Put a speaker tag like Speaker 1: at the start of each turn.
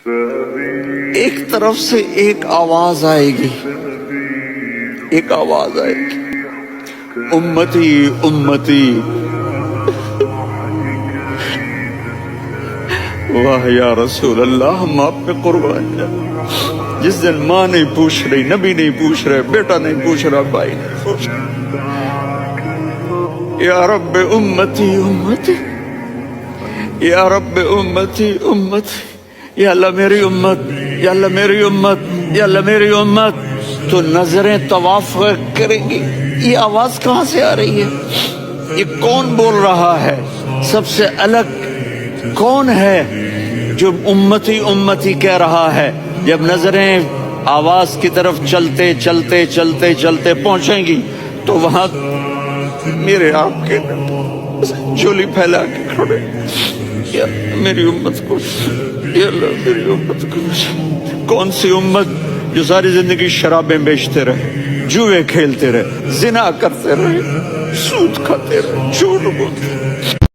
Speaker 1: ایک طرف سے ایک آواز آئے گی، ایک آواز آئے گی، امتی امتی۔ واہ یا رسول اللہ، ہم آپ پہ قربان جائیں۔ جس دن ماں نہیں پوچھ رہی، نبی نہیں پوچھ رہے، بیٹا نہیں پوچھ رہا، بھائی نہیں پوچھ رہا، یا رب امتی امتی، یا رب امتی امتی، یا اللہ میری امت، یا اللہ میری امت، یا اللہ میری امت۔ تو نظریں طواف کریں گی، یہ آواز کہاں سے آ رہی ہے؟ یہ کون بول رہا ہے؟ سب سے الگ کون ہے جو امتی امتی کہہ رہا ہے؟ جب نظریں آواز کی طرف چلتے چلتے چلتے چلتے پہنچیں گی تو وہاں میرے آپ کے جھولی پھیلا کے کھڑے، یا میری امت کو، یا اللہ میری امت کو۔ کون سی امت جو ساری زندگی شرابیں بیچتے رہے، جوئے کھیلتے رہے، زنا کرتے رہے، سود کھاتے رہے، جھوٹ بولتے رہے۔